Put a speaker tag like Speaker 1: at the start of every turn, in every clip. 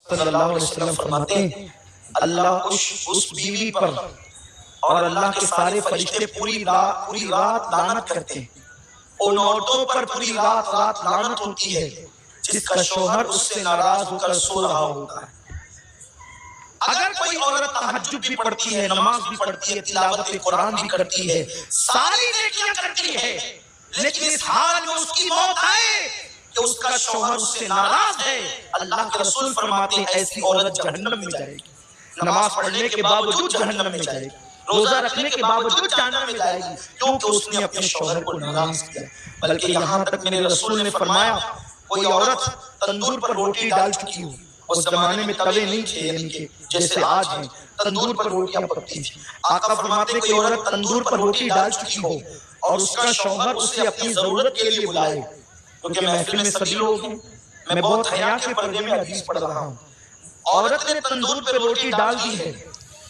Speaker 1: صلی اللہ علیہ وسلم فرماتے ہیں اللہ اس بیوی پر اور اللہ کے سارے فرشتے پوری رات لعنت کرتے ہیں، ان عورتوں پر پوری رات لعنت ہوتی ہے جس کا شوہر اس سے ناراض ہو کر سو رہا ہوتا ہے۔ اگر کوئی عورت تہجد بھی پڑھتی ہے، نماز بھی پڑھتی ہے، تلاوت قرآن بھی کرتی ہے، ساری نیکیاں کرتی ہے، لیکن اس حال میں اس کی موت آئے کہ اس کا شوہر اس سے ناراض ہے، اللہ کے رسول فرماتے ہیں ایسی عورت جہنم میں جائے گی، نماز پڑھنے کے باوجود جہنم میں جائے گی، روزہ رکھنے کے باوجود جہنم میں جائے گی، کیونکہ اس نے اپنے شوہر کو ناراض کیا۔ بلکہ یہاں تک میرے رسول نے فرمایا کوئی عورت تندور پر روٹی ڈال چکی ہو، اس زمانے میں توے نہیں تھے یعنی کہ جیسے آج ہیں، تندور پر روٹیاں پکتی تھی، آقا فرماتے ہیں کوئی عورت تندور پر روٹی ڈال چکی ہو اور اس کا شوہر اسے اپنی ضرورت کے لیے بلائے، کیونکہ محفل میں سبھی لوگ ہیں، میں بہت حیا کے پردے میں حدیث پڑھ رہا ہوں، عورت نے تندور پہ روٹی ڈال دی ہے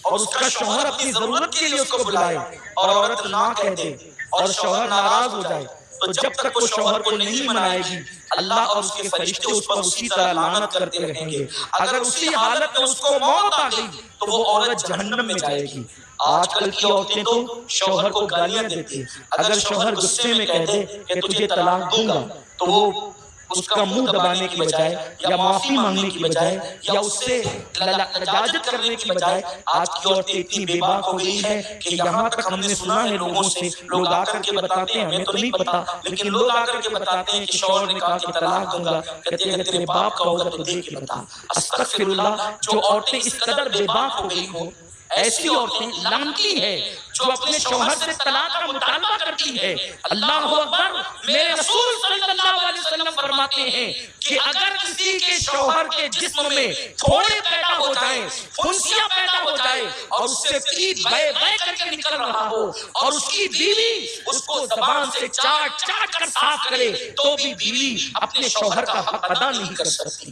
Speaker 1: اور اس کا شوہر اپنی ضرورت کے لیے اس کو بلائے اور عورت نہ کہہ دے اور شوہر ناراض ہو جائے، تو جب تک وہ شوہر کو نہیں منائے گی اللہ اور اس کے فرشتے اس پر اسی طرح لعنت کرتے رہیں گے۔ اگر اسی حالت میں اس کو موت آ گئی تو وہ عورت جہنم میں جائے گی۔ آج کل کی عورتیں تو شوہر کو گالیاں دیتی ہیں، اگر شوہر غصے میں کہہ دے کہ تجھے طلاق دوں گا تو وہ اس کا منہ دبانے کی بجائے یا معافی مانگنے کی بجائے یا اس سے لجاجت کرنے کی بجائے آج کی عورتیں اتنی بے باک ہو گئی ہے کہ یہاں تک ہم نے سنا ہے لوگوں سے، لوگ آ کر کے بتاتے ہیں، ہمیں تو نہیں پتا لیکن لوگ آ کر کے بتاتے ہیں کہ شوہر نے کہا کہ طلاق دوں گا، کہتے ہیں اگر تیرے باپ کا ہوگا تو دیکھ کے بتا۔ استغفر اللہ، جو عورتیں اس قدر بے باک ہو گئی ہوں، ایسی عورتیں لعنتی ہیں جو اپنے شوہر سے طلاق کا مطالبہ کرتی ہے۔ اللہ اکبر، میرے رسول صلی اللہ علیہ وسلم فرماتے ہیں کہ اگر کسی کے شوہر کے جسم میں تھوڑے پیدا ہو جائیں، پھنسیاں پیدا ہو جائے اور اس سے پیٹ بے بے کر کے نکل رہا ہو اور اس کی بیوی اس کو زبان سے چاٹ چاٹ کر صاف کرے تو بھی بیوی اپنے شوہر کا حق ادا نہیں کر سکتی۔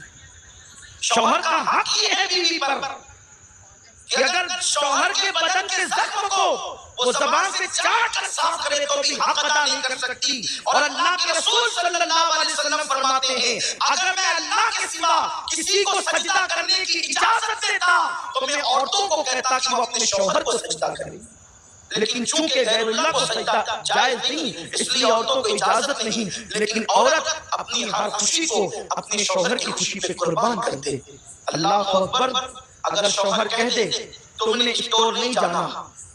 Speaker 1: شوہر کا حق یہ ہے بیوی پر کہ اگر شوہر کے بدن کے زخم کو وہ زبان سے چاٹ کر صاف کرے تو بھی حق ادا نہیں کر سکتی۔ اور اللہ کے رسول صلی اللہ علیہ وسلم فرماتے ہیں اگر میں اللہ کے سوا کسی کو سجدہ کرنے کی اجازت دیتا تو میں عورتوں کو کہتا کہ وہ اپنے شوہر کو سجدہ کریں، لیکن چونکہ غیر اللہ کو سجدہ جائز نہیں اس لیے عورتوں کو اجازت نہیں، لیکن عورت اپنی ہر خوشی کو اپنے شوہر کی خوشی پہ قربان کر دے۔ اللہ اکبر، اگر شوہر کہہ دے تم نے اسٹور نہیں جانا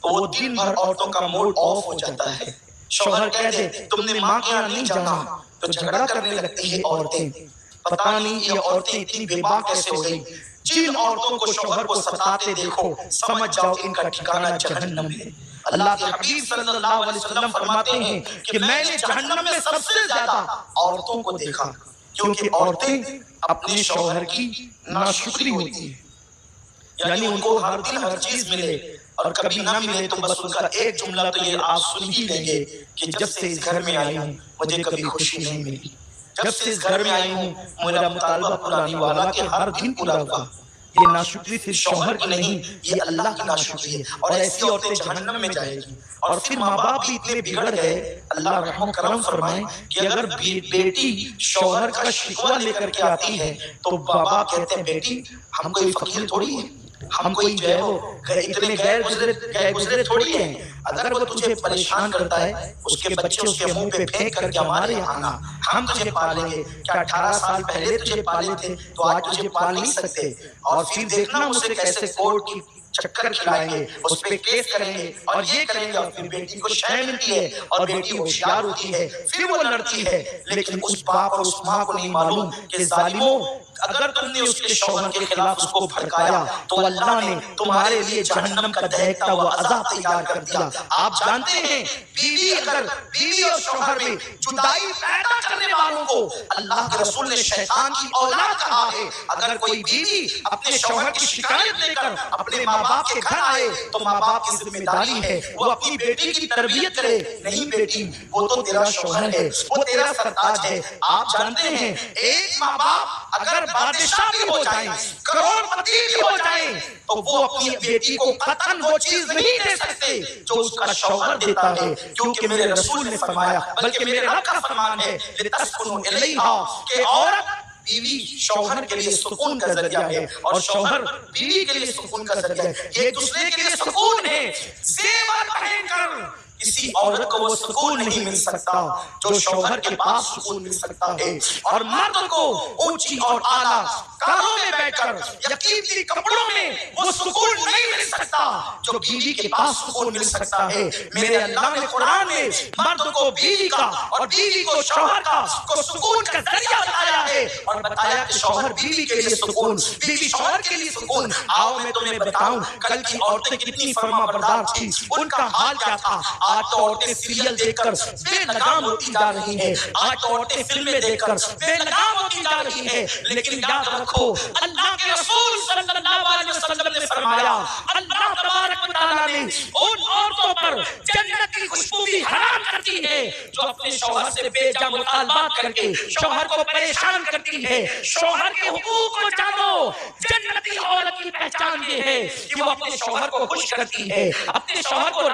Speaker 1: تو وہ دن بھر عورتوں کا موڈ آف ہو جاتا ہے۔ شوہر کہہ دے تم نے ماں کے یہاں نہیں جانا تو جھگڑا کرنے لگتی ہے عورتیں۔ پتہ نہیں یہ عورتیں اتنی بے باک کیسے ہو گئی۔ جن عورتوں کو شوہر کو ستاتے دیکھو سمجھ جاؤ ان کا ٹھکانہ جہنم ہے۔ اللہ کے حبیب صلی اللہ علیہ وسلم فرماتے ہیں کہ میں نے جہنم میں سب سے زیادہ عورتوں کو دیکھا، کیونکہ عورتیں اپنے شوہر کی ناشکری ہوتی ہیں، یعنی ان کو ہر دن ہر چیز ملے اور کبھی نہ ملے تو بس ان کا ایک جملہ تو یہ آپ سن ہی لیں گے کہ جب سے اس گھر میں آئی ہوں مجھے کبھی خوشی نہیں ملی، جب سے اس گھر میں آئی ہوں میرا مطالبہ پورا نہیں ہوا، حالانکہ ہر دن پورا ہوا۔ یہ ناشکری صرف شوہر کی نہیں، یہ اللہ کی ناشکری ہے، اور ایسی عورتیں جہنم میں جائے گی۔ اور پھر ماں باپ بھی اتنے بگڑ گئے، اللہ رحم و کرم فرمائے کہ اگر بیٹی شوہر کا شکوہ لے کر کے آتی ہے تو بابا کہتے ہیں بیٹی ہم کوئی فقیر تھوڑی ہے، ہم کوئی جو ہے وہ اتنے غیر گزرے تھوڑی ہیں، اگر وہ تجھے پریشان کرتا ہے اس کے بچے اس کے منہ پہ پھینک کر کے ہمارے یہاں آنا، ہم تجھے پالیں گے، کیا 18 سال پہلے تجھے پالے تھے تو آج تجھے پال نہیں سکتے، اور پھر دیکھنا اسے کیسے کورٹ کی چکر کھلائیں گے، اس پہ کیس کریں گے اور یہ کریں گے، اور پھر بیٹی کو شے ملتی ہے اور بیٹی ہوشیار ہوتی ہے، پھر وہ لڑتی ہے، لیکن اس باپ اور اس ماں کو نہیں معلوم کہ ظالموں اگر تم نے اس کے شوہر کے خلاف اس کو بھڑکایا تو اللہ نے تمہارے لیے جہنم کا دہکتا ہوا عذاب تیار کر دیا۔ آپ جانتے ہیں بیوی اور شوہر میں جدائی پیدا کرنے والوں کو اللہ کے رسول نے شیطان کی اولاد کہا ہے۔ اگر کوئی بیوی اپنے شوہر کی شکایت لے کر اپنے ماں باپ کے گھر آئے تو ماں باپ کی ذمہ داری ہے وہ اپنی بیٹی کی تربیت کرے، نہیں بیٹی وہ تو تیرا شوہر ہے، وہ تیرا سرتاج ہے۔ آپ جانتے ہیں ایک ماں باپ اگر بادشاہ بھی ہو جائیں، کروڑ پتی بھی ہو جائیں، تو وہ اپنی بیٹی کو قطعاً وہ چیز نہیں دے سکتے جو اس کا شوہر دیتا ہے، کیونکہ میرے رسول نے فرمایا، بلکہ میرے رب کا فرمان ہے لِتَسْكُنُوا إِلَيْهَا، کہ عورت بیوی شوہر کے لیے سکون کا ذریعہ ہے اور شوہر بیوی کے لیے سکون کا ذریعہ ہے. یہ ایک دوسرے کے لیے سکون ہے. زیور پہن کر کسی عورت کو وہ سکون نہیں مل سکتا جو شوہر کے پاس سکون مل سکتا ہے. اور مرد کو اونچی اور اعلیٰ کاروں میں بیٹھ کر یا قیمتی کپڑوں میں وہ سکون نہیں مل سکتا جو بیوی کے پاس سکون مل سکتا ہے. میرے اللہ نے قرآن میں مرد کو بیوی کا اور بیوی کو شوہر کا کو سکون کا ذریعہ بتایا ہے اور بتایا کہ شوہر بیوی کے لیے سکون، بیوی شوہر کے لیے سکون. آؤ میں تمہیں بتاؤں کل کی عورتیں کتنی فرما بردار تھی، ان کا حال کیا تھا. آج تو عورتیں سیریل دیکھ کر بے لگام ہوتی جا رہی ہیں، آج تو عورتیں فلمیں دیکھ کر بے لگام ہوتی جا رہی ہیں. لیکن یاد رکھو اللہ کے رسول صلی اللہ علیہ وسلم نے فرمایا، اللہ تبارک و تعالیٰ نے ان عورتوں پر جنت کی خوشبو بھی حرام کرتی ہے جو اپنے شوہر سے بے جا مطالبات کر کے شوہر کو پریشان کرتی ہے. شوہر کے حقوق کو جانو. جنتی عورت کی پہچان یہ ہے کہ وہ اپنے شوہر کو خوش کرتی ہے، اپنے شوہر کو